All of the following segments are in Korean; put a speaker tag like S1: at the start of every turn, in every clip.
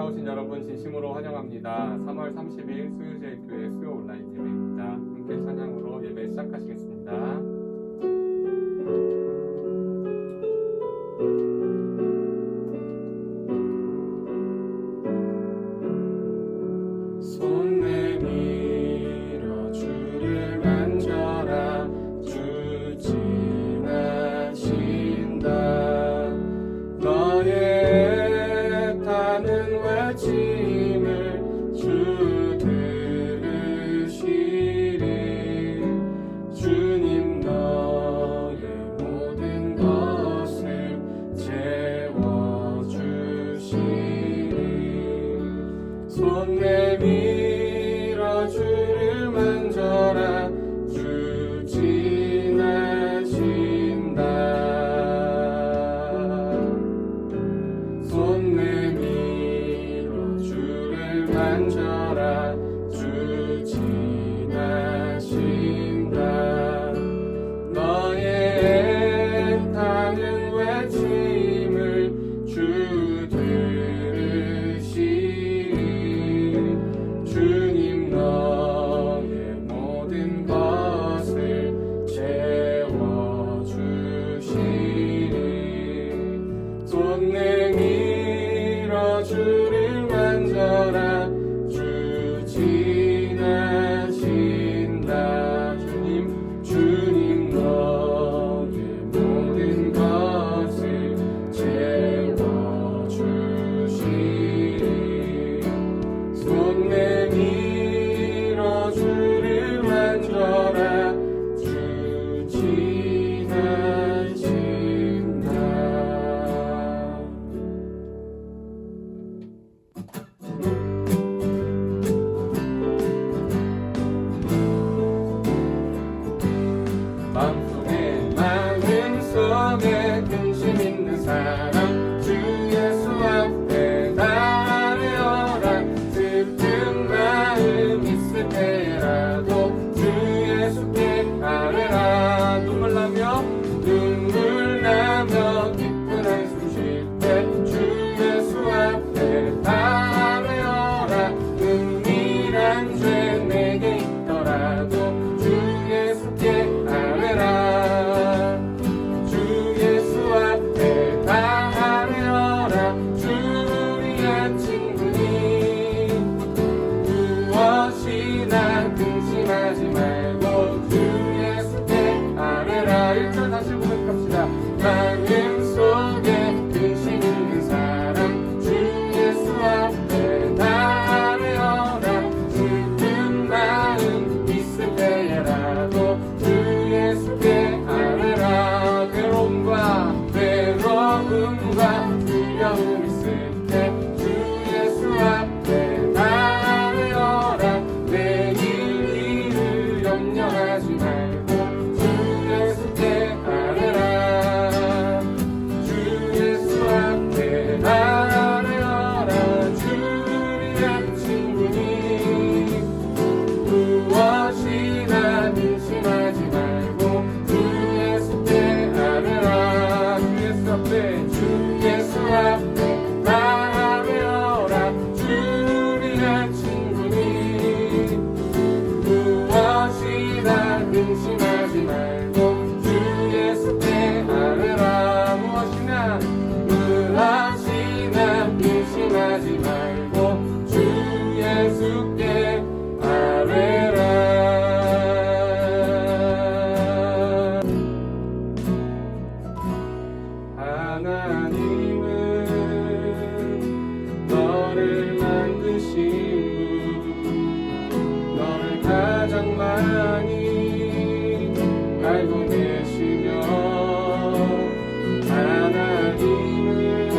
S1: 나오신 여러분 진심으로 환영합니다. 3월 30일 수요제일교회 수요 온라인 예배입니다. 함께 찬양으로 예배 시작하시겠습니다. 손 내밀어 주를 만져라. 주 지나신다. 너의 애타는 외침을 주 들으시리. 주님 너의 모든 것을 채워주시리. 손 내밀어 주를 만져라. 주 지나신다. 손 내밀어 주를 만져라. 주 지나신다. 너의 애타는 외침을 주 들으시리. 주님 너의 모든 것을 채워주시리. 손 내밀어 주를 만져라. 주 지나신다. 주님 너의 모든 것을 채워주시리. 손 내밀어 주를 만져라. 주 지나신다. 마음속에 근심 있는 사람 주 예수 앞에 나아내어라. 슬픈 마음 있을 때라도 주 예수께 아뢰라. 눈물 나며 깊은 한숨 쉴 때 주 예수 앞에 아뢰어라. 은밀한 죄 내게 있더라도 주 예수께 아뢰라. 주 예수 앞에 아뢰어라. 주 우리의 친구니 무엇이나 근심하지 말고 주 예수께 아뢰라. 1절 다시 고백합시다. 마음속에 근심 있는 사람 주 예수 앞에 아뢰어라. 슬픈 마음 있을 때라도 주 예수께 아뢰라. 외로움과 두려움 있을 때 주 예수 앞에 아뢰어라. 내일 일을 염려하지 말고 주 예수께 아뢰라. 주 예수 앞에 아뢰어라. 주 우리의 친구니 무엇이나 근심하지 말고 주 예수께 아뢰라. 주 예수 앞에 아뢰어라. 주 우리의 친구니 무엇이나 근심하지 말고 주 예수께 아뢰라. 무엇이나 근심하지 말고 주 예수께 아뢰라. 하나님은 너를 만드신 분, 너를 가장 많이 알고 계시며 하나님은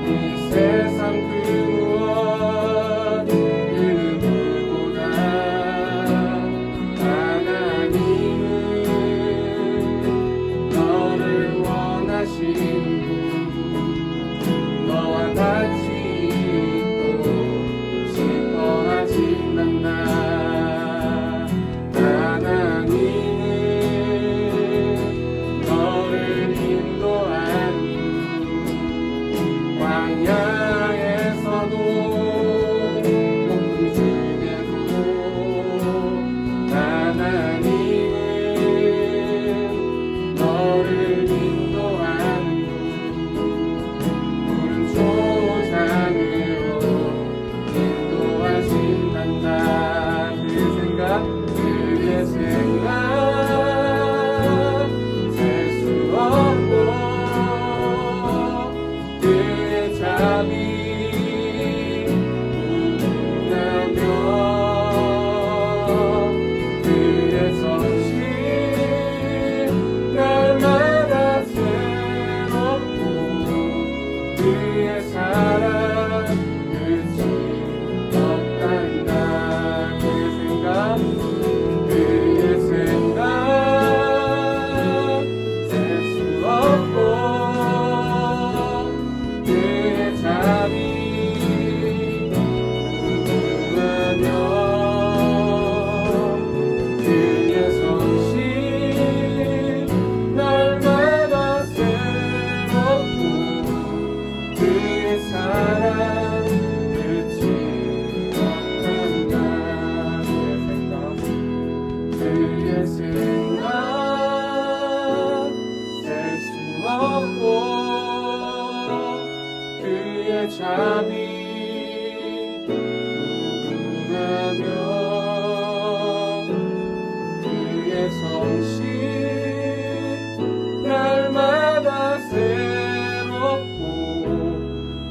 S1: 이 세상 그 무엇 그 누구보다 하나님은 너를 원하시는 분 너와 같이 있고 싶어 하신단다. 하나님은 너를 인도하는 광야에서도 목기 중에도 하나님은 너를 인도하는 푸른 초장으로 인도하신단다. 그의 생각 셀 수 없고 그의 자비 무궁하며 그의 성실 날마다 새롭고 그의 사랑 끝이 없단다. 그의 생각 셀 수 없고 그의 자비 무궁하며 그의 성실 날마다 새롭고 그의 사랑 끝이 없단다. 그의 생각 셀 수 없고 그의 자비 무궁하며 그의 성실 날마다 새롭고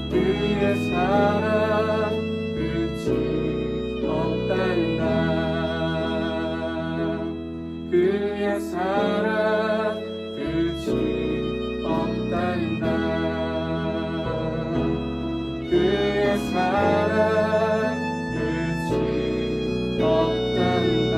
S1: 그의 사랑 끝이 없단다. 그의 사랑 끝이 없단다. 그의 사랑 끝이 없단다.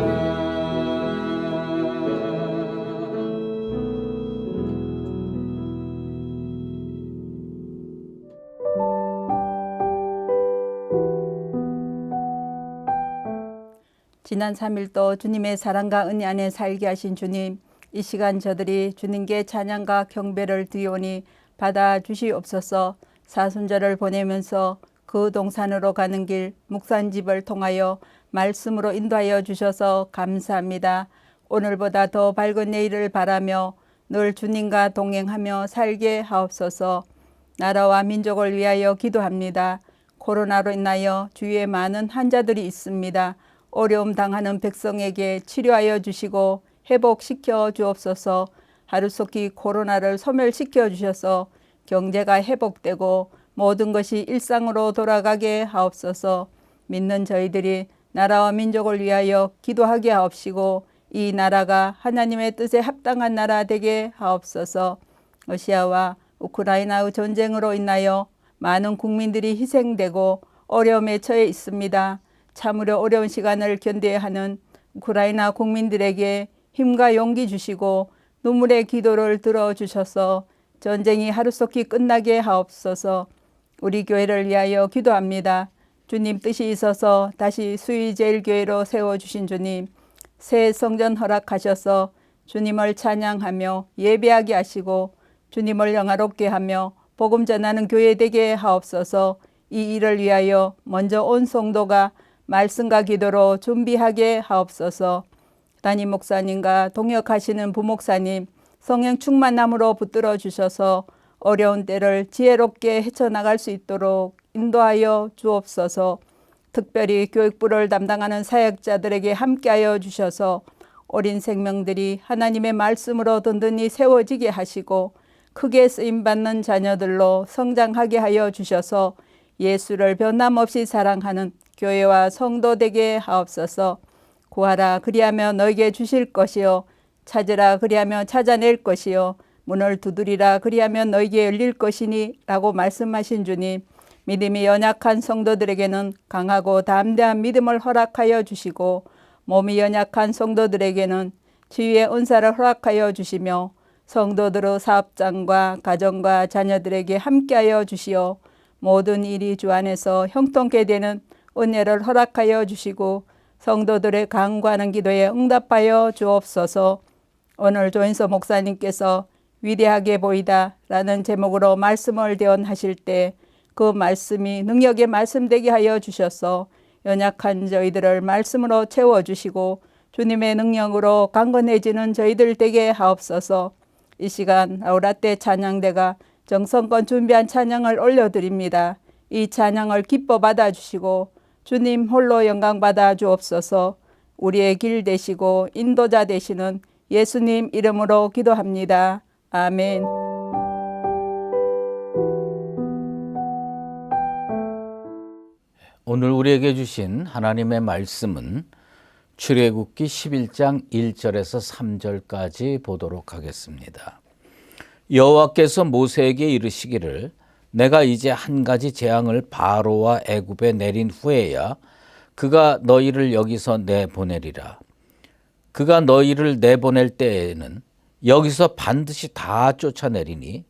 S2: 지난 3일도 주님의 사랑과 은혜 안에 살게 하신 주님, 이 시간 저들이 주님께 찬양과 경배를 드리오니 받아주시옵소서. 사순절을 보내면서 그 동산으로 가는 길 묵산집을 통하여 말씀으로 인도하여 주셔서 감사합니다. 오늘보다 더 밝은 내일을 바라며 늘 주님과 동행하며 살게 하옵소서. 나라와 민족을 위하여 기도합니다. 코로나로 인하여 주위에 많은 환자들이 있습니다. 어려움 당하는 백성에게 치료하여 주시고 회복시켜 주옵소서. 하루속히 코로나를 소멸시켜 주셔서 경제가 회복되고 모든 것이 일상으로 돌아가게 하옵소서. 믿는 저희들이 나라와 민족을 위하여 기도하게 하옵시고 이 나라가 하나님의 뜻에 합당한 나라 되게 하옵소서. 러시아와 우크라이나의 전쟁으로 인하여 많은 국민들이 희생되고 어려움에 처해 있습니다. 참으로 어려운 시간을 견뎌야 하는 우크라이나 국민들에게 힘과 용기 주시고 눈물의 기도를 들어주셔서 전쟁이 하루속히 끝나게 하옵소서. 우리 교회를 위하여 기도합니다. 주님 뜻이 있어서 다시 수의제일교회로 세워주신 주님, 새 성전 허락하셔서 주님을 찬양하며 예배하게 하시고 주님을 영화롭게 하며 복음 전하는 교회 되게 하옵소서. 이 일을 위하여 먼저 온 성도가 말씀과 기도로 준비하게 하옵소서. 담임 목사님과 동역하시는 부목사님 성령 충만함으로 붙들어 주셔서 어려운 때를 지혜롭게 헤쳐나갈 수 있도록 인도하여 주옵소서. 특별히 교육부를 담당하는 사역자들에게 함께하여 주셔서 어린 생명들이 하나님의 말씀으로 든든히 세워지게 하시고 크게 쓰임받는 자녀들로 성장하게 하여 주셔서 예수를 변함없이 사랑하는 교회와 성도 되게 하옵소서. 구하라 그리하면 너에게 주실 것이요 찾으라 그리하면 찾아낼 것이요 문을 두드리라 그리하면 너에게 열릴 것이니 라고 말씀하신 주님, 믿음이 연약한 성도들에게는 강하고 담대한 믿음을 허락하여 주시고 몸이 연약한 성도들에게는 치유의 은사를 허락하여 주시며 성도들의 사업장과 가정과 자녀들에게 함께하여 주시어 모든 일이 주 안에서 형통케 되는 은혜를 허락하여 주시고 성도들의 간구하는 기도에 응답하여 주옵소서. 오늘 조인서 목사님께서 위대하게 보이다 라는 제목으로 말씀을 대언하실 때 그 말씀이 능력의 말씀 되게 하여 주셔서 연약한 저희들을 말씀으로 채워주시고 주님의 능력으로 강건해지는 저희들 되게 하옵소서. 이 시간 아우라떼 찬양대가 정성껏 준비한 찬양을 올려드립니다. 이 찬양을 기뻐 받아주시고 주님 홀로 영광 받아 주옵소서. 우리의 길 되시고 인도자 되시는 예수님 이름으로 기도합니다. 아멘.
S3: 오늘 우리에게 주신 하나님의 말씀은 출애굽기 11장 1절에서 3절까지 보도록 하겠습니다. 여호와께서 모세에게 이르시기를 내가 이제 한 가지 재앙을 바로와 애굽에 내린 후에야 그가 너희를 여기서 내보내리라. 그가 너희를 내보낼 때에는 여기서 반드시 다 쫓아내리니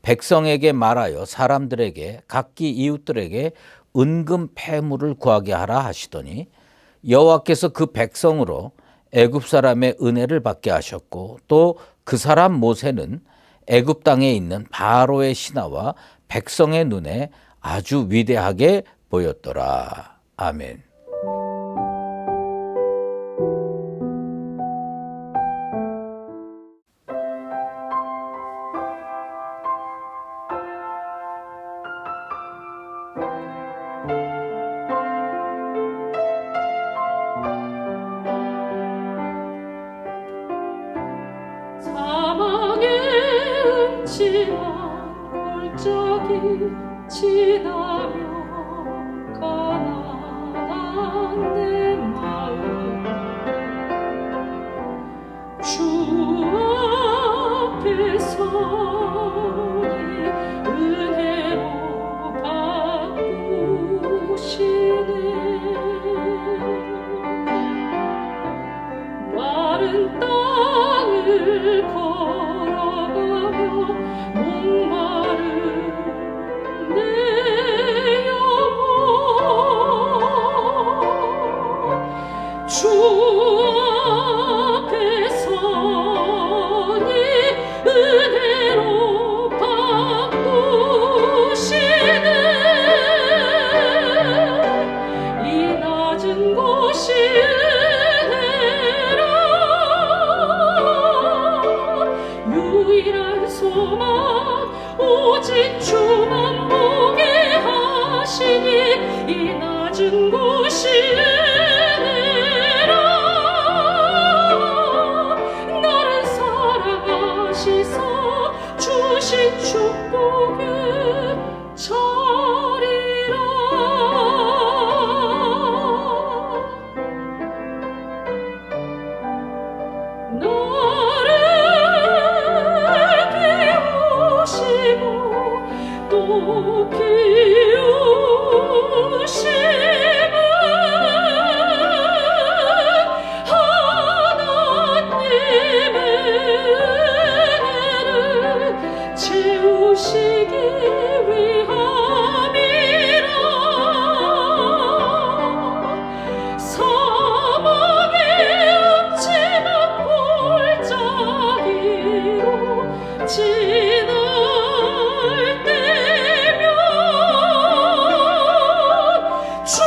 S3: 백성에게 말하여 사람들에게 각기 이웃들에게 은금 패물을 구하게 하라 하시더니 여호와께서 그 백성으로 애굽 사람의 은혜를 받게 하셨고 또 그 사람 모세는 애굽 땅에 있는 바로의 신하와 백성의 눈에 아주 위대하게 보였더라. 아멘.
S4: 사막의 음침한 골짜기 지나며 가난한 내 마음 주 앞에 서니 은혜로 바꾸시네. 마른 땅을 걸어가며 목마른 내 영혼 주 앞에 서니 은혜로 바꾸시네. 이 낮은 곳이 유일한 소망 오직 주만 보게 하시니 이 낮은 곳이 은혜라. 나를 살아가시사 주신 축복의 자리라. 또 키우심은 하나님의 은혜를 채우시기 위함이라. 사막의 음침한 골짜기로 지나 주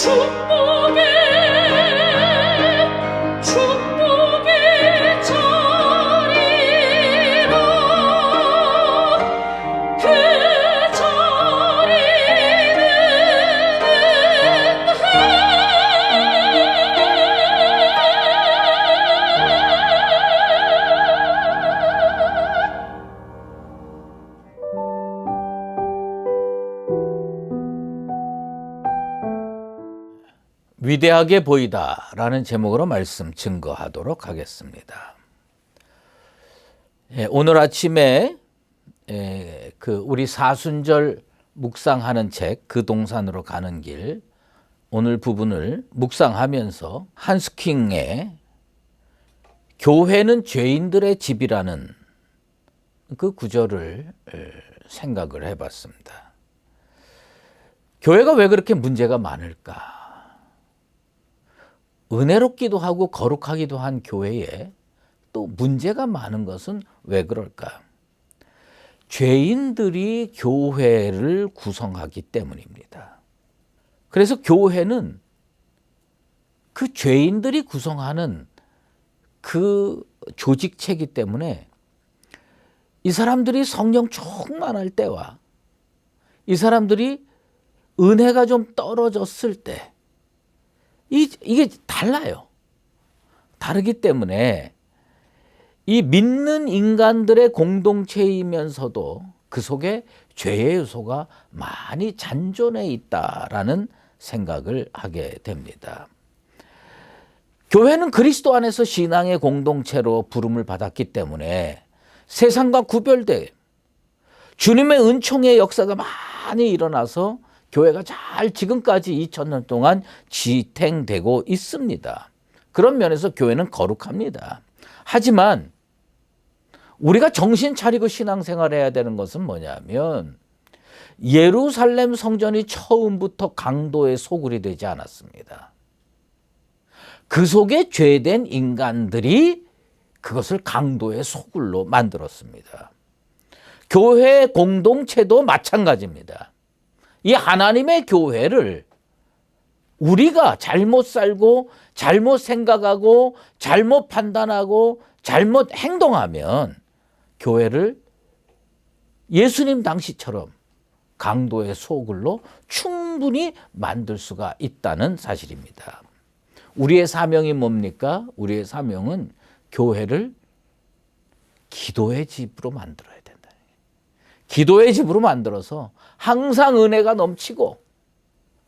S4: 축복의 자리라 그
S3: 위대하게 보이다라는 제목으로 말씀 증거하도록 하겠습니다. 오늘 아침에 우리 사순절 묵상하는 책 그 동산으로 가는 길 오늘 부분을 묵상하면서 한스킹의 교회는 죄인들의 집이라는 그 구절을 생각을 해봤습니다. 교회가 왜 그렇게 문제가 많을까? 은혜롭기도 하고 거룩하기도 한 교회에 또 문제가 많은 것은 왜 그럴까? 죄인들이 교회를 구성하기 때문입니다. 그래서 교회는 그 죄인들이 구성하는 그 조직체이기 때문에 이 사람들이 성령 충만할 때와 이 사람들이 은혜가 좀 떨어졌을 때 이게 달라요. 다르기 때문에 이 믿는 인간들의 공동체이면서도 그 속에 죄의 요소가 많이 잔존해 있다라는 생각을 하게 됩니다. 교회는 그리스도 안에서 신앙의 공동체로 부름을 받았기 때문에 세상과 구별돼 주님의 은총의 역사가 많이 일어나서 교회가 잘 지금까지 2000년 동안 지탱되고 있습니다. 그런 면에서 교회는 거룩합니다. 하지만 우리가 정신 차리고 신앙생활해야 되는 것은 뭐냐면 예루살렘 성전이 처음부터 강도의 소굴이 되지 않았습니다. 그 속에 죄된 인간들이 그것을 강도의 소굴로 만들었습니다. 교회 공동체도 마찬가지입니다. 이 하나님의 교회를 우리가 잘못 살고 잘못 생각하고 잘못 판단하고 잘못 행동하면 교회를 예수님 당시처럼 강도의 소굴로 충분히 만들 수가 있다는 사실입니다. 우리의 사명이 뭡니까? 우리의 사명은 교회를 기도의 집으로 만들어야 된다. 기도의 집으로 만들어서 항상 은혜가 넘치고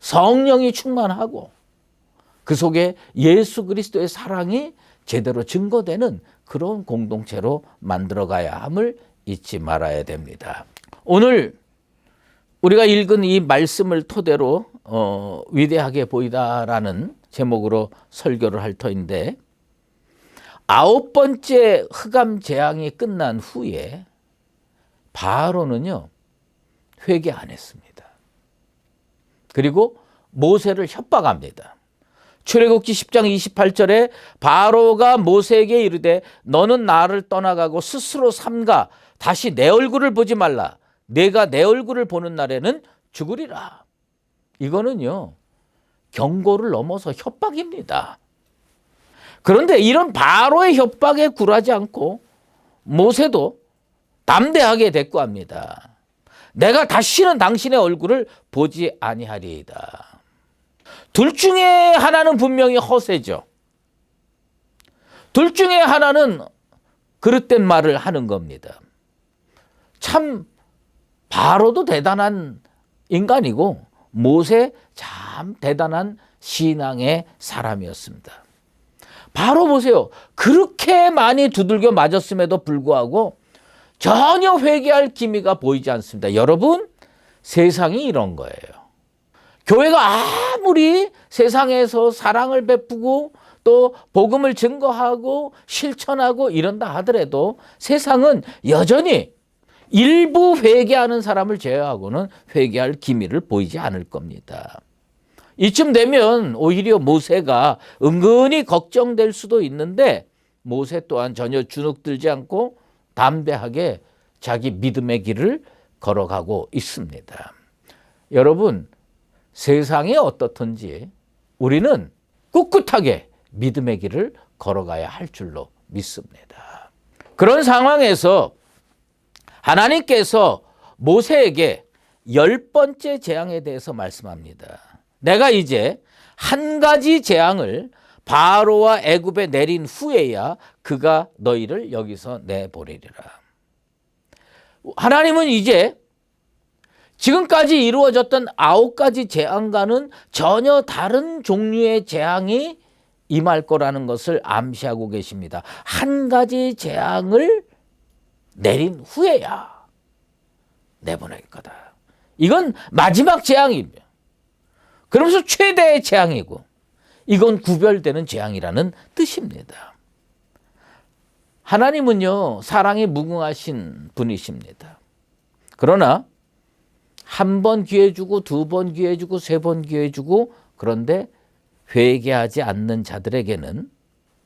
S3: 성령이 충만하고 그 속에 예수 그리스도의 사랑이 제대로 증거되는 그런 공동체로 만들어가야 함을 잊지 말아야 됩니다. 오늘 우리가 읽은 이 말씀을 토대로 위대하게 보이다라는 제목으로 설교를 할 터인데 9번째 흑암 재앙이 끝난 후에 바로는요 회개 안 했습니다. 그리고 모세를 협박합니다. 출애굽기 10장 28절에 바로가 모세에게 이르되 너는 나를 떠나가고 스스로 삼가 다시 내 얼굴을 보지 말라. 내가 내 얼굴을 보는 날에는 죽으리라. 이거는요 경고를 넘어서 협박입니다. 그런데 이런 바로의 협박에 굴하지 않고 모세도 담대하게 대꾸합니다. 내가 다시는 당신의 얼굴을 보지 아니하리이다. 둘 중에 하나는 분명히 허세죠. 둘 중에 하나는 그릇된 말을 하는 겁니다. 참 바로도 대단한 인간이고 모세 참 대단한 신앙의 사람이었습니다. 바로 보세요. 그렇게 많이 두들겨 맞았음에도 불구하고 전혀 회개할 기미가 보이지 않습니다. 여러분, 세상이 이런 거예요. 교회가 아무리 세상에서 사랑을 베푸고 또 복음을 증거하고 실천하고 이런다 하더라도 세상은 여전히 일부 회개하는 사람을 제외하고는 회개할 기미를 보이지 않을 겁니다. 이쯤 되면 오히려 모세가 은근히 걱정될 수도 있는데 모세 또한 전혀 주눅들지 않고 담대하게 자기 믿음의 길을 걸어가고 있습니다. 여러분, 세상이 어떻든지 우리는 꿋꿋하게 믿음의 길을 걸어가야 할 줄로 믿습니다. 그런 상황에서 하나님께서 모세에게 10번째 재앙에 대해서 말씀합니다. 내가 이제 한 가지 재앙을 바로와 애굽에 내린 후에야 그가 너희를 여기서 내보내리라. 하나님은 이제 지금까지 이루어졌던 9가지 재앙과는 전혀 다른 종류의 재앙이 임할 거라는 것을 암시하고 계십니다. 한 가지 재앙을 내린 후에야 내보낼 거다. 이건 마지막 재앙입니다. 그러면서 최대의 재앙이고 이건 구별되는 재앙이라는 뜻입니다. 하나님은요, 사랑에 무궁하신 분이십니다. 그러나 한 번 기회 주고 2번 기회 주고 3번 기회 주고 그런데 회개하지 않는 자들에게는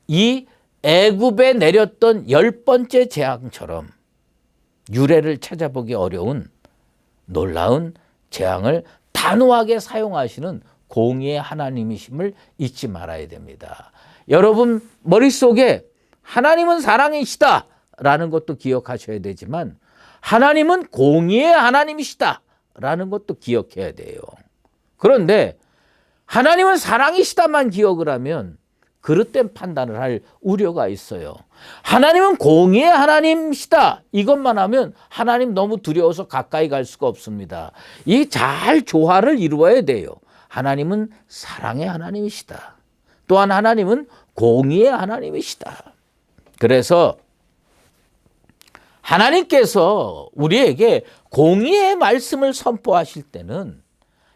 S3: 이 애굽에 내렸던 10번째 재앙처럼 유래를 찾아보기 어려운 놀라운 재앙을 단호하게 사용하시는 공의의 하나님이심을 잊지 말아야 됩니다. 여러분 머릿속에 하나님은 사랑이시다 라는 것도 기억하셔야 되지만 하나님은 공의의 하나님이시다 라는 것도 기억해야 돼요. 그런데 하나님은 사랑이시다만 기억을 하면 그릇된 판단을 할 우려가 있어요. 하나님은 공의의 하나님이시다 이것만 하면 하나님 너무 두려워서 가까이 갈 수가 없습니다. 이 잘 조화를 이루어야 돼요. 하나님은 사랑의 하나님이시다. 또한 하나님은 공의의 하나님이시다. 그래서 하나님께서 우리에게 공의의 말씀을 선포하실 때는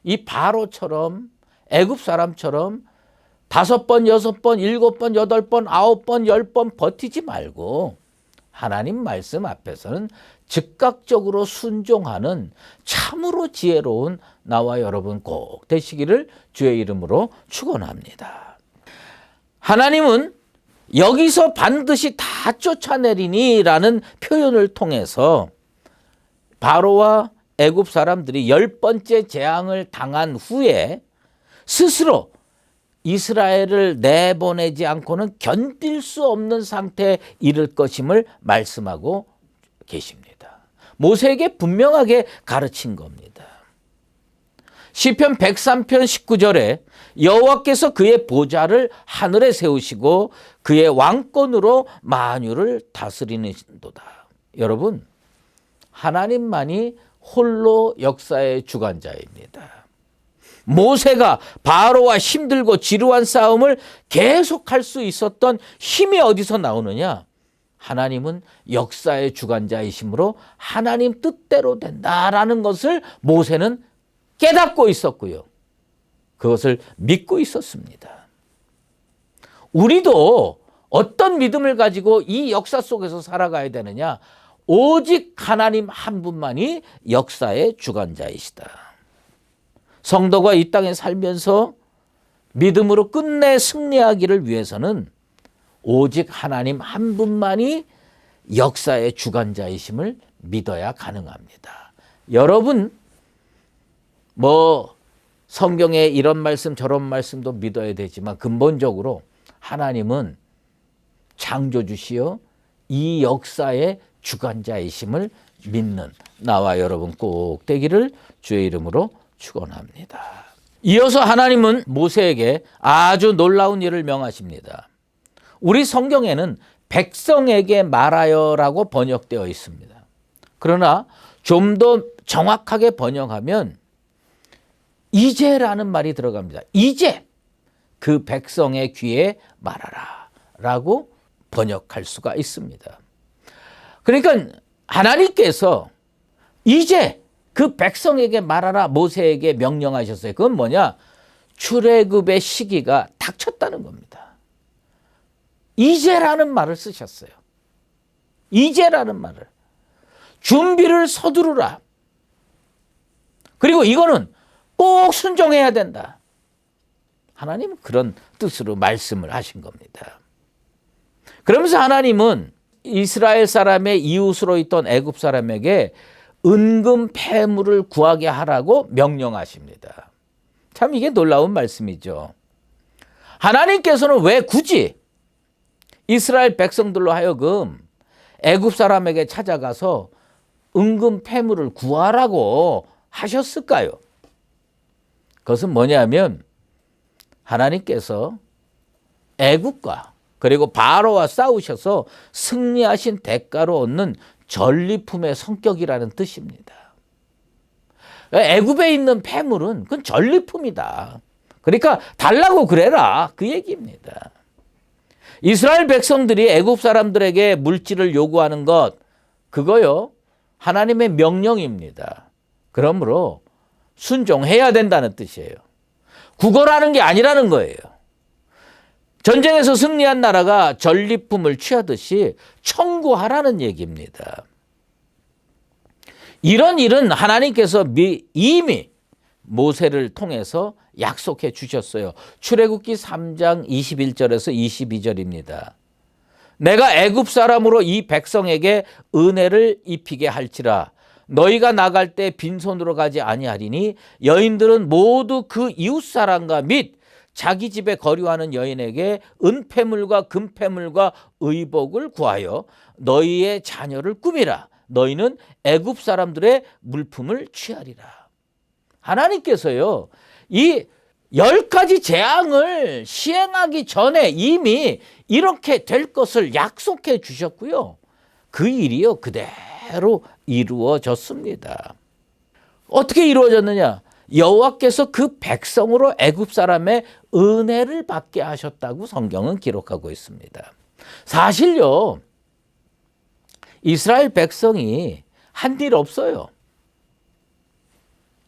S3: 이 바로처럼 애굽 사람처럼 5번, 6번, 7번, 8번, 9번, 10번 버티지 말고 하나님 말씀 앞에서는 즉각적으로 순종하는 참으로 지혜로운 나와 여러분 꼭 되시기를 주의 이름으로 축원합니다. 하나님은 여기서 반드시 다 쫓아내리니 라는 표현을 통해서 바로와 애굽 사람들이 10번째 재앙을 당한 후에 스스로 이스라엘을 내보내지 않고는 견딜 수 없는 상태에 이를 것임을 말씀하고 계십니다. 모세에게 분명하게 가르친 겁니다. 시편 103편 19절에 여호와께서 그의 보좌를 하늘에 세우시고 그의 왕권으로 만유를 다스리는도다. 여러분, 하나님만이 홀로 역사의 주관자입니다. 모세가 바로와 힘들고 지루한 싸움을 계속할 수 있었던 힘이 어디서 나오느냐? 하나님은 역사의 주관자이심으로 하나님 뜻대로 된다라는 것을 모세는 깨닫고 있었고요. 그것을 믿고 있었습니다. 우리도 어떤 믿음을 가지고 이 역사 속에서 살아가야 되느냐? 오직 하나님 한 분만이 역사의 주관자이시다. 성도가 이 땅에 살면서 믿음으로 끝내 승리하기를 위해서는 오직 하나님 한 분만이 역사의 주관자이심을 믿어야 가능합니다. 여러분, 성경에 이런 말씀 저런 말씀도 믿어야 되지만 근본적으로 하나님은 창조주시요 이 역사의 주관자이심을 믿는 나와 여러분 꼭 되기를 주의 이름으로 축원합니다. 이어서 하나님은 모세에게 아주 놀라운 일을 명하십니다. 우리 성경에는 백성에게 말하여라고 번역되어 있습니다. 그러나 좀 더 정확하게 번역하면 이제라는 말이 들어갑니다. 이제 그 백성의 귀에 말하라 라고 번역할 수가 있습니다. 그러니까 하나님께서 이제 그 백성에게 말하라 모세에게 명령하셨어요. 그건 뭐냐? 출애굽의 시기가 닥쳤다는 겁니다. 이제라는 말을 쓰셨어요. 이제라는 말을. 준비를 서두르라. 그리고 이거는 꼭 순종해야 된다. 하나님은 그런 뜻으로 말씀을 하신 겁니다. 그러면서 하나님은 이스라엘 사람의 이웃으로 있던 애굽 사람에게 은금 폐물을 구하게 하라고 명령하십니다. 참 이게 놀라운 말씀이죠. 하나님께서는 왜 굳이 이스라엘 백성들로 하여금 애굽 사람에게 찾아가서 은금 패물을 구하라고 하셨을까요? 그것은 뭐냐면 하나님께서 애굽과 그리고 바로와 싸우셔서 승리하신 대가로 얻는 전리품의 성격이라는 뜻입니다. 애굽에 있는 패물은 그건 전리품이다. 그러니까 달라고 그래라, 그 얘기입니다. 이스라엘 백성들이 애굽 사람들에게 물질을 요구하는 것, 그거요 하나님의 명령입니다. 그러므로 순종해야 된다는 뜻이에요. 구걸하는 게 아니라는 거예요. 전쟁에서 승리한 나라가 전리품을 취하듯이 청구하라는 얘기입니다. 이런 일은 하나님께서 이미 모세를 통해서 약속해 주셨어요. 출애굽기 3장 21절에서 22절입니다. 내가 애굽 사람으로 이 백성에게 은혜를 입히게 할지라 너희가 나갈 때 빈손으로 가지 아니하리니 여인들은 모두 그 이웃 사람과 및 자기 집에 거류하는 여인에게 은폐물과 금폐물과 의복을 구하여 너희의 자녀를 꾸미라. 너희는 애굽 사람들의 물품을 취하리라. 하나님께서요 이 10가지 재앙을 시행하기 전에 이미 이렇게 될 것을 약속해 주셨고요. 그 일이요 그대로 이루어졌습니다. 어떻게 이루어졌느냐? 여호와께서 그 백성으로 애굽 사람의 은혜를 받게 하셨다고 성경은 기록하고 있습니다. 사실요 이스라엘 백성이 한 일 없어요.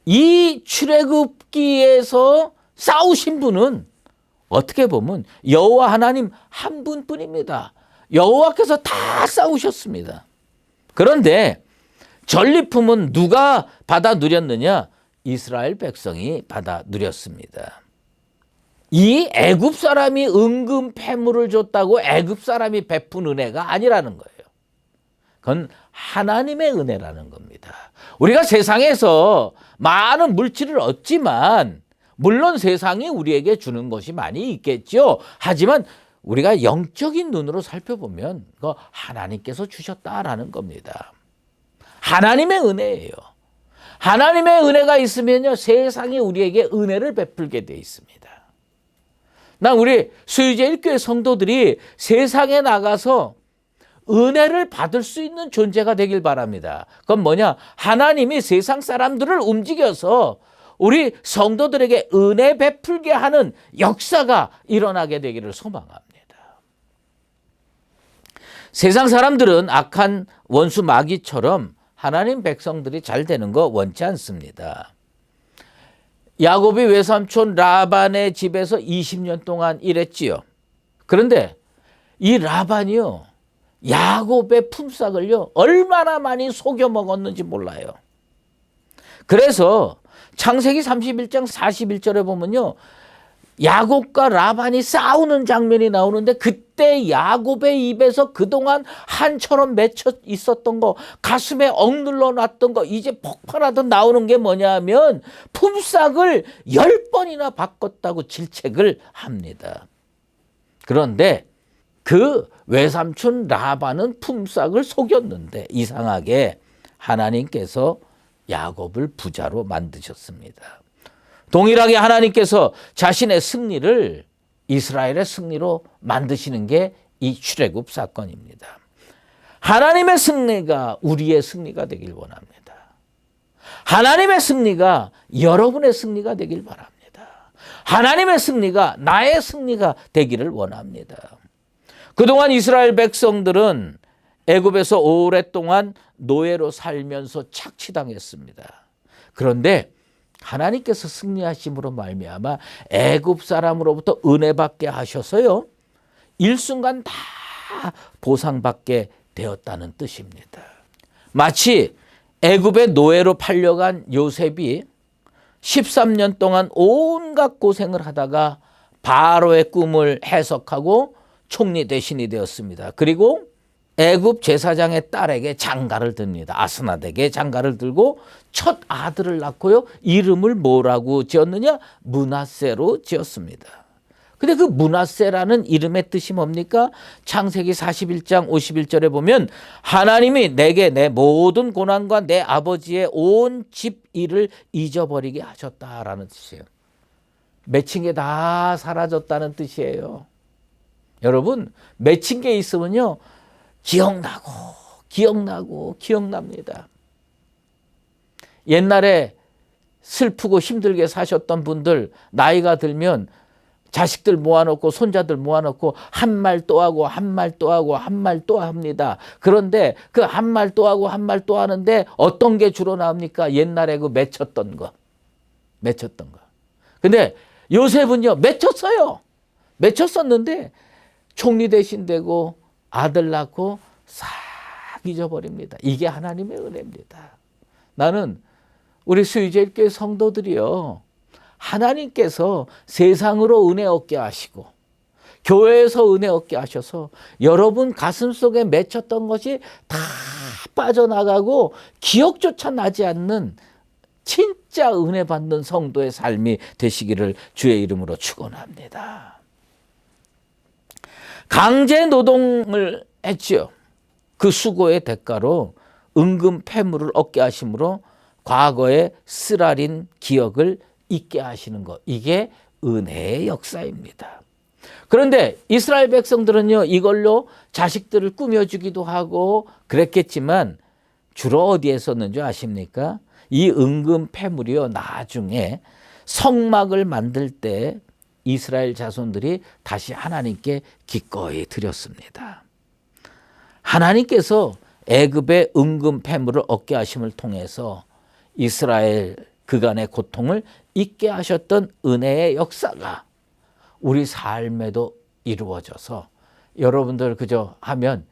S3: 이 출애굽기에서 싸우신 분은 어떻게 보면 여호와 하나님 한 분뿐입니다. 여호와께서 다 싸우셨습니다. 그런데 전리품은 누가 받아 누렸느냐? 이스라엘 백성이 받아 누렸습니다. 이 애굽 사람이 은금 패물을 줬다고 애굽 사람이 베푼 은혜가 아니라는 거예요. 그건 하나님의 은혜라는 겁니다. 우리가 세상에서 많은 물질을 얻지만 물론 세상이 우리에게 주는 것이 많이 있겠죠. 하지만 우리가 영적인 눈으로 살펴보면 그거 하나님께서 주셨다라는 겁니다. 하나님의 은혜예요. 하나님의 은혜가 있으면요 세상이 우리에게 은혜를 베풀게 돼 있습니다. 난 우리 수유제1교회 성도들이 세상에 나가서 은혜를 받을 수 있는 존재가 되길 바랍니다. 그건 뭐냐? 하나님이 세상 사람들을 움직여서 우리 성도들에게 은혜 베풀게 하는 역사가 일어나게 되기를 소망합니다. 세상 사람들은 악한 원수 마귀처럼 하나님 백성들이 잘 되는 거 원치 않습니다. 야곱이 외삼촌 라반의 집에서 20년 동안 일했지요. 그런데 이 라반이요 야곱의 품삯을요 얼마나 많이 속여 먹었는지 몰라요. 그래서 창세기 31장 41절에 보면요 야곱과 라반이 싸우는 장면이 나오는데 그때 야곱의 입에서 그동안 한처럼 맺혀 있었던 거 가슴에 억눌러 놨던 거 이제 폭발하듯 나오는 게 뭐냐면 품삯을 10번이나 바꿨다고 질책을 합니다. 그런데 그 외삼촌 라반은 품삯을 속였는데 이상하게 하나님께서 야곱을 부자로 만드셨습니다. 동일하게 하나님께서 자신의 승리를 이스라엘의 승리로 만드시는 게 이 출애굽 사건입니다. 하나님의 승리가 우리의 승리가 되길 원합니다. 하나님의 승리가 여러분의 승리가 되길 바랍니다. 하나님의 승리가 나의 승리가 되기를 원합니다. 그동안 이스라엘 백성들은 애굽에서 오랫동안 노예로 살면서 착취당했습니다. 그런데 하나님께서 승리하심으로 말미암아 애굽 사람으로부터 은혜받게 하셔서요 일순간 다 보상받게 되었다는 뜻입니다. 마치 애굽의 노예로 팔려간 요셉이 13년 동안 온갖 고생을 하다가 바로의 꿈을 해석하고 총리 대신이 되었습니다. 그리고 애굽 제사장의 딸에게 장가를 듭니다. 아스나덱에 장가를 들고 첫 아들을 낳고요. 이름을 뭐라고 지었느냐? 므낫세로 지었습니다. 근데 그 므낫세라는 이름의 뜻이 뭡니까? 창세기 41장 51절에 보면 하나님이 내게 내 모든 고난과 내 아버지의 온 집 일을 잊어버리게 하셨다라는 뜻이에요. 맺힌 게 다 사라졌다는 뜻이에요. 여러분, 맺힌 게 있으면요, 기억납니다. 옛날에 슬프고 힘들게 사셨던 분들, 나이가 들면 자식들 모아놓고 손자들 모아놓고 한 말 또 하고 한 말 또 하고 한 말 또 합니다. 그런데 그 한 말 또 하고 한 말 또 하는데 어떤 게 주로 나옵니까? 옛날에 그 맺혔던 거. 근데 요셉은요, 맺혔었는데 총리 대신 되고 아들 낳고 싹 잊어버립니다. 이게 하나님의 은혜입니다. 나는 우리 수유제일교회 성도들이요, 하나님께서 세상으로 은혜 얻게 하시고 교회에서 은혜 얻게 하셔서 여러분 가슴 속에 맺혔던 것이 다 빠져나가고 기억조차 나지 않는 진짜 은혜 받는 성도의 삶이 되시기를 주의 이름으로 축원합니다. 강제 노동을 했지요. 그 수고의 대가로 은금 패물을 얻게 하심으로 과거의 쓰라린 기억을 잊게 하시는 것, 이게 은혜의 역사입니다. 그런데 이스라엘 백성들은요, 이걸로 자식들을 꾸며주기도 하고 그랬겠지만 주로 어디에 썼는지 아십니까? 이 은금 패물이요, 나중에 성막을 만들 때 이스라엘 자손들이 다시 하나님께 기꺼이 드렸습니다. 하나님께서 애굽의 은금 패물을 얻게 하심을 통해서 이스라엘 그간의 고통을 잊게 하셨던 은혜의 역사가 우리 삶에도 이루어져서 여러분들 그저 하면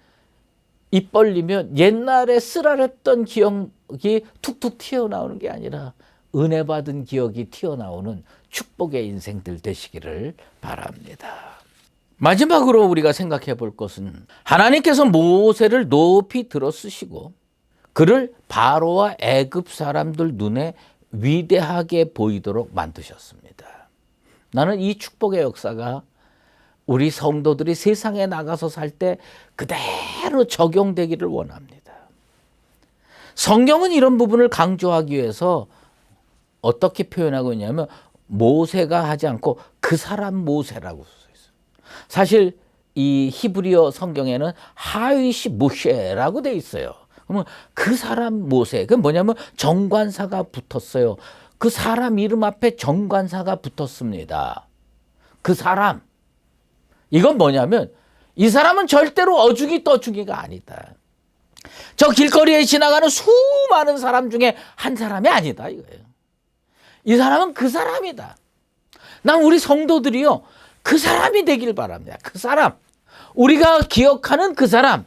S3: 입 벌리면 옛날에 쓰라렸던 기억이 툭툭 튀어나오는 게 아니라 은혜 받은 기억이 튀어나오는 축복의 인생들 되시기를 바랍니다. 마지막으로 우리가 생각해 볼 것은 하나님께서 모세를 높이 들어 쓰시고 그를 바로와 애굽 사람들 눈에 위대하게 보이도록 만드셨습니다. 나는 이 축복의 역사가 우리 성도들이 세상에 나가서 살 때 그대로 적용되기를 원합니다. 성경은 이런 부분을 강조하기 위해서 어떻게 표현하고 있냐면 모세가 하지 않고 그 사람 모세라고 써 있어요. 사실 이 히브리어 성경에는 하위시 모셰라고 돼 있어요. 그러면 그 사람 모세, 그건 뭐냐면 정관사가 붙었어요. 그 사람 이름 앞에 정관사가 붙었습니다. 그 사람. 이건 뭐냐면 이 사람은 절대로 어중이 떠중이가 아니다. 저 길거리에 지나가는 수많은 사람 중에 한 사람이 아니다 이거예요. 이 사람은 그 사람이다. 난 우리 성도들이요, 그 사람이 되길 바랍니다. 그 사람. 우리가 기억하는 그 사람.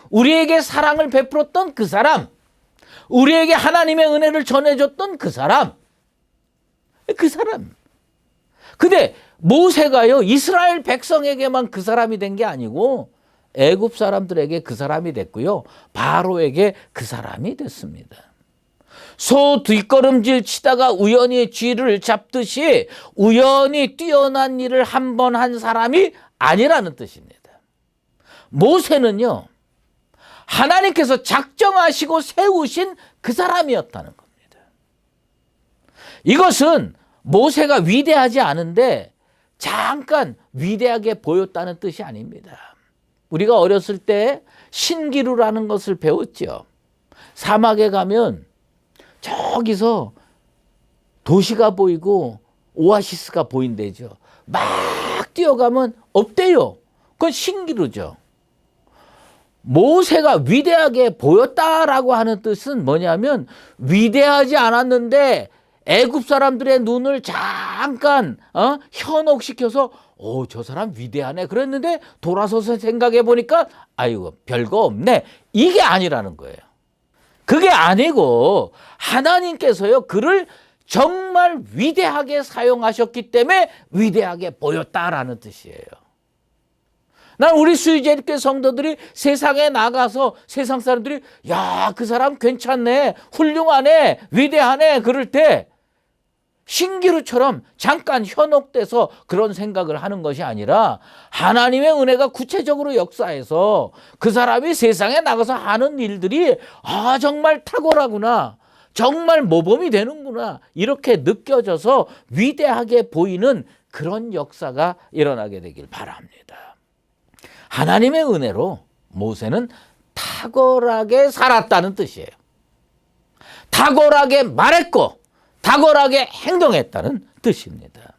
S3: 우리에게 사랑을 베풀었던 그 사람. 우리에게 하나님의 은혜를 전해줬던 그 사람. 그 사람. 근데 모세가요, 이스라엘 백성에게만 그 사람이 된 게 아니고 애굽 사람들에게 그 사람이 됐고요, 바로에게 그 사람이 됐습니다. 소 뒷걸음질 치다가 우연히 쥐를 잡듯이 우연히 뛰어난 일을 한 번 한 사람이 아니라는 뜻입니다. 모세는요, 하나님께서 작정하시고 세우신 그 사람이었다는 겁니다. 이것은 모세가 위대하지 않은데 잠깐 위대하게 보였다는 뜻이 아닙니다. 우리가 어렸을 때 신기루라는 것을 배웠죠. 사막에 가면 저기서 도시가 보이고 오아시스가 보인대죠. 막 뛰어가면 없대요. 그건 신기루죠. 모세가 위대하게 보였다라고 하는 뜻은 뭐냐면 위대하지 않았는데 애굽 사람들의 눈을 잠깐 현혹시켜서 저 사람 위대하네 그랬는데 돌아서서 생각해 보니까 아이고 별거 없네, 이게 아니라는 거예요. 그게 아니고 하나님께서요, 그를 정말 위대하게 사용하셨기 때문에 위대하게 보였다라는 뜻이에요. 난 우리 수유제일교회 성도들이 세상에 나가서 세상 사람들이 야, 그 사람 괜찮네, 훌륭하네, 위대하네 그럴 때 신기루처럼 잠깐 현혹돼서 그런 생각을 하는 것이 아니라 하나님의 은혜가 구체적으로 역사해서 그 사람이 세상에 나가서 하는 일들이 정말 탁월하구나, 정말 모범이 되는구나, 이렇게 느껴져서 위대하게 보이는 그런 역사가 일어나게 되길 바랍니다. 하나님의 은혜로 모세는 탁월하게 살았다는 뜻이에요. 탁월하게 말했고 탁월하게 행동했다는 뜻입니다.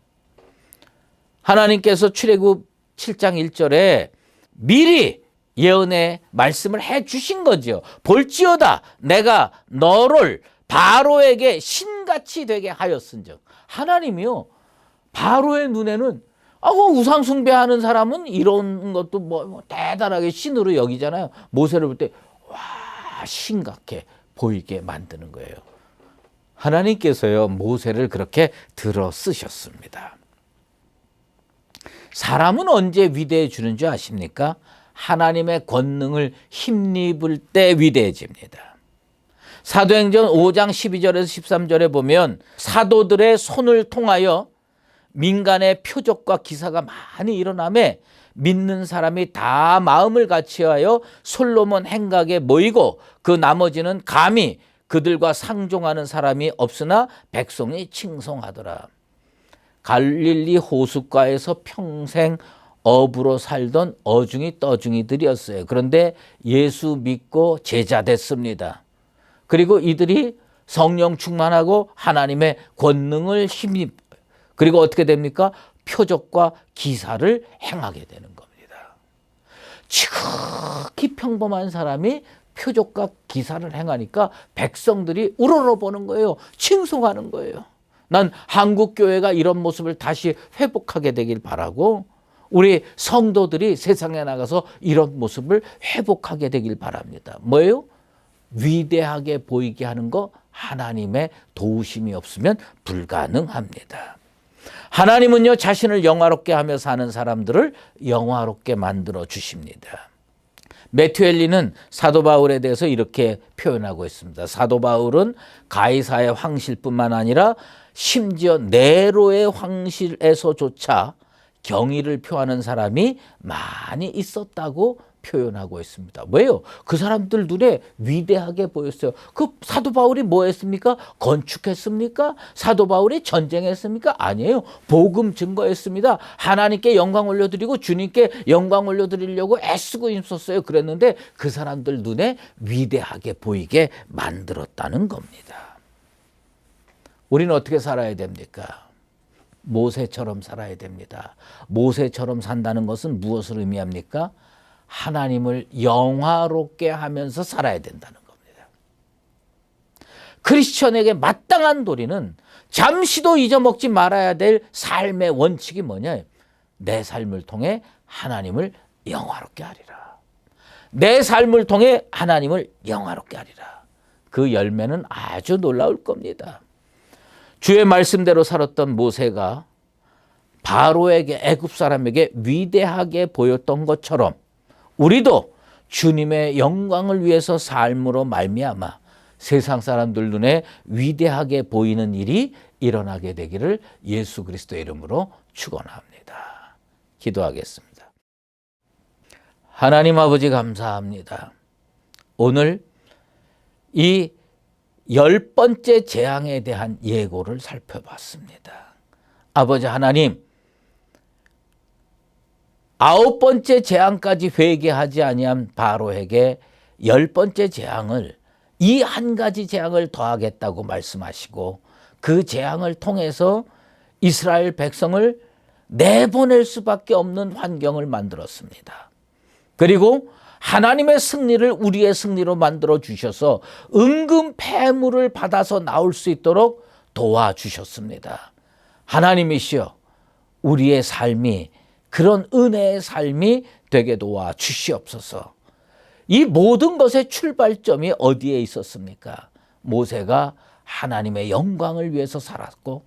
S3: 하나님께서 출애굽 7장 1절에 미리 예언의 말씀을 해 주신 거죠. 볼지어다 내가 너를 바로에게 신같이 되게 하였은즉. 하나님이요, 바로의 눈에는 우상 숭배하는 사람은 이런 것도 뭐 대단하게 신으로 여기잖아요. 모세를 볼 때 신같게 보이게 만드는 거예요. 하나님께서요, 모세를 그렇게 들어 쓰셨습니다. 사람은 언제 위대해지는 줄 아십니까? 하나님의 권능을 힘입을 때 위대해집니다. 사도행전 5장 12절에서 13절에 보면 사도들의 손을 통하여 민간의 표적과 기사가 많이 일어나매 믿는 사람이 다 마음을 같이하여 솔로몬 행각에 모이고 그 나머지는 감히 그들과 상종하는 사람이 없으나 백성이 칭송하더라. 갈릴리 호숫가에서 평생 어부로 살던 어중이 떠중이들이었어요. 그런데 예수 믿고 제자 됐습니다. 그리고 이들이 성령 충만하고 하나님의 권능을 힘입, 그리고 어떻게 됩니까? 표적과 기사를 행하게 되는 겁니다. 지극히 평범한 사람이 표적과 기사를 행하니까 백성들이 우러러보는 거예요. 칭송하는 거예요. 난 한국 교회가 이런 모습을 다시 회복하게 되길 바라고, 우리 성도들이 세상에 나가서 이런 모습을 회복하게 되길 바랍니다. 뭐예요? 위대하게 보이게 하는 거, 하나님의 도우심이 없으면 불가능합니다. 하나님은요, 자신을 영화롭게 하며 사는 사람들을 영화롭게 만들어 주십니다. 매튜 헨리는 사도 바울에 대해서 이렇게 표현하고 있습니다. 사도 바울은 가이사의 황실뿐만 아니라 심지어 네로의 황실에서조차 경의를 표하는 사람이 많이 있었다고 표현하고 있습니다. 왜요? 그 사람들 눈에 위대하게 보였어요. 그 사도 바울이 뭐 했습니까? 건축했습니까? 사도 바울이 전쟁했습니까? 아니에요. 복음 증거했습니다. 하나님께 영광 올려드리고 주님께 영광 올려드리려고 애쓰고 있었어요. 그랬는데 그 사람들 눈에 위대하게 보이게 만들었다는 겁니다. 우리는 어떻게 살아야 됩니까? 모세처럼 살아야 됩니다. 모세처럼 산다는 것은 무엇을 의미합니까? 하나님을 영화롭게 하면서 살아야 된다는 겁니다. 크리스천에게 마땅한 도리는 잠시도 잊어먹지 말아야 될 삶의 원칙이 뭐냐? 내 삶을 통해 하나님을 영화롭게 하리라. 내 삶을 통해 하나님을 영화롭게 하리라. 그 열매는 아주 놀라울 겁니다. 주의 말씀대로 살았던 모세가 바로에게, 애굽 사람에게 위대하게 보였던 것처럼 우리도 주님의 영광을 위해서 삶으로 말미암아 세상 사람들 눈에 위대하게 보이는 일이 일어나게 되기를 예수 그리스도의 이름으로 축원합니다. 기도하겠습니다. 하나님 아버지 감사합니다. 오늘 이 10번째 재앙에 대한 예고를 살펴봤습니다. 아버지 하나님, 9번째 재앙까지 회개하지 아니한 바로에게 10번째 재앙을, 이 한 가지 재앙을 더하겠다고 말씀하시고 그 재앙을 통해서 이스라엘 백성을 내보낼 수밖에 없는 환경을 만들었습니다. 그리고 하나님의 승리를 우리의 승리로 만들어 주셔서 은금 패물을 받아서 나올 수 있도록 도와주셨습니다. 하나님이시여, 우리의 삶이 그런 은혜의 삶이 되게 도와 주시옵소서. 이 모든 것의 출발점이 어디에 있었습니까? 모세가 하나님의 영광을 위해서 살았고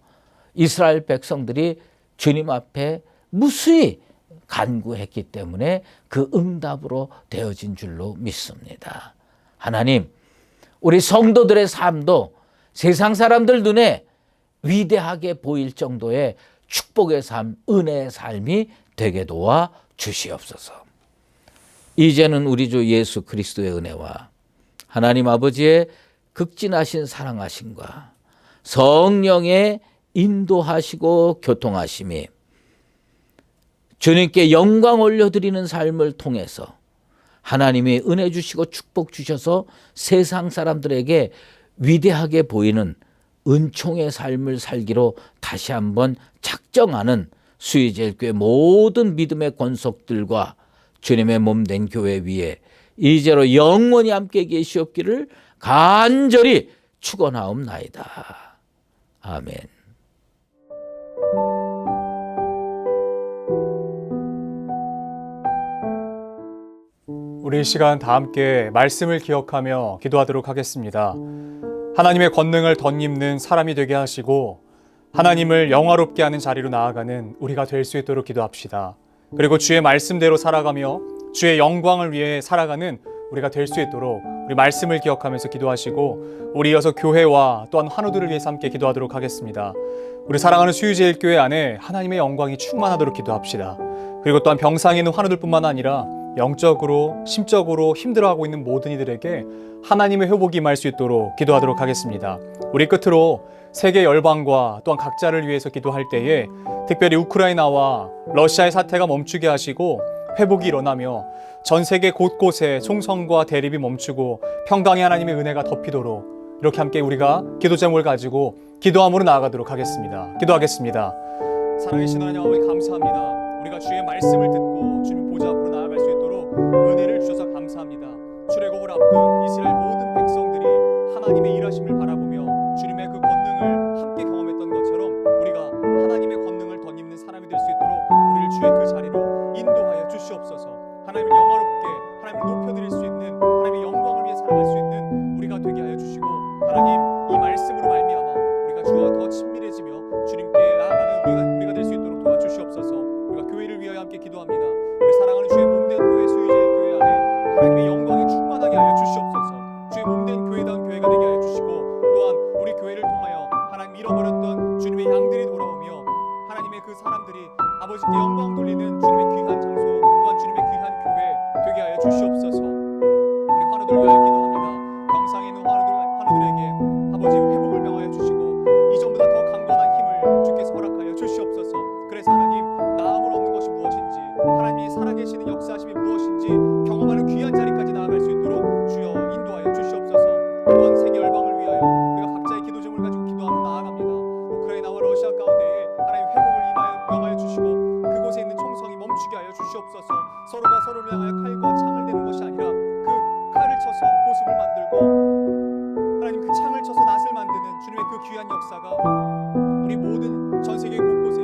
S3: 이스라엘 백성들이 주님 앞에 무수히 간구했기 때문에 그 응답으로 되어진 줄로 믿습니다. 하나님, 우리 성도들의 삶도 세상 사람들 눈에 위대하게 보일 정도의 축복의 삶, 은혜의 삶이 되게 도와 주시옵소서. 이제는 우리 주 예수 그리스도의 은혜와 하나님 아버지의 극진하신 사랑하심과 성령의 인도하시고 교통하심이 주님께 영광 올려드리는 삶을 통해서 하나님이 은혜 주시고 축복 주셔서 세상 사람들에게 위대하게 보이는 은총의 삶을 살기로 다시 한번 작정하는 수의제일교회 모든 믿음의 권속들과 주님의 몸된 교회 위에 이제로 영원히 함께 계시옵기를 간절히 축원하옵나이다. 아멘.
S5: 우리 이 시간 다 함께 말씀을 기억하며 기도하도록 하겠습니다. 하나님의 권능을 덧입는 사람이 되게 하시고 하나님을 영화롭게 하는 자리로 나아가는 우리가 될 수 있도록 기도합시다. 그리고 주의 말씀대로 살아가며 주의 영광을 위해 살아가는 우리가 될 수 있도록 우리 말씀을 기억하면서 기도하시고 우리 이어서 교회와 또한 환우들을 위해서 함께 기도하도록 하겠습니다. 우리 사랑하는 수유제일교회 안에 하나님의 영광이 충만하도록 기도합시다. 그리고 또한 병상에 있는 환우들뿐만 아니라 영적으로 심적으로 힘들어하고 있는 모든 이들에게 하나님의 회복이 임할 수 있도록 기도하도록 하겠습니다. 우리 끝으로 세계 열방과 또한 각자를 위해서 기도할 때에 특별히 우크라이나와 러시아의 사태가 멈추게 하시고 회복이 일어나며 전 세계 곳곳에 총성과 대립이 멈추고 평강의 하나님의 은혜가 덮이도록 이렇게 함께 우리가 기도 제목을 가지고 기도함으로 나아가도록 하겠습니다. 기도하겠습니다. 살아계신 하나님 아버지 감사합니다. 우리가 주의 말씀을 듣고 주님 보좌 앞으로 나아갈 수 있도록 은혜를 주셔서 감사합니다. 출애굽을 앞둔 이스라엘 모든 백성들이 하나님의 일하심을 바라보며 주님의 그 권능을 함께 경험했던 것처럼 우리가 하나님의 권능을 덧입는 사람이 될 수 있도록 우리를 주의 그 자리로 인도하여 주시옵소서. 하나님을 영화롭게 하나님을 높여드릴 수 있는 하나님의 영광을 위해 살아갈 수 있는 우리가 되게 하여 주시고 하나님 이 말씀으로 말미암아 우리가 주와 더 친밀해지며 주님께 나아가는 우리가 될 수 있도록 도와주시옵소서. 우리가 교회를 위하여 함께 기도합니다. 우리 사랑하는 주의 몸된 교회 수유제일교회 안에 하나님의 영광이 충만하게 하여 주시옵소서. 주의 몸된 교회다운 교회가 되게 하여 주시고 또한 우리 교회를 통하여 하나님 잃어버렸던 주님의 양들이 돌아오며 하나님의 그 사람들이 아버지께 영광 돌리는 주님의 귀한 장소 또한 주님의 귀한 교회 되게 하여 주시옵소서. 우리 환우들 위하여 기도합니다. 병상에 있는 환우들에게 아버지 회복을 명하여 주시고 이전보다 더 강건한 힘을 주께서 허락하여 주시옵소서. 그래서 하나님 나음을 얻는 것이 무엇인지 하나님이 살아계시는 역사하심이 무엇인지 경험하는 귀한 자리까지 나아갈 수 있도록 주여 인도하여 주시옵소서. 또한 세계 열방을 위하여 우리가 각자의 기도 제목을 가지고 기도하며 나아갑니다. 우크라이나와 러시아 가운데에 하나님 회복을 명하여 주시고 그곳에 있는 총성이 멈추게 하여 주시옵소서. 서로가 서로를 향하여 칼과 창을 대는 것이 아니라 그 칼을 쳐서 보습을 만들고 하나님 그 창을 쳐서 낫을 만드는 주님의 그 귀한 역사가 우리 모든 전 세계 곳곳에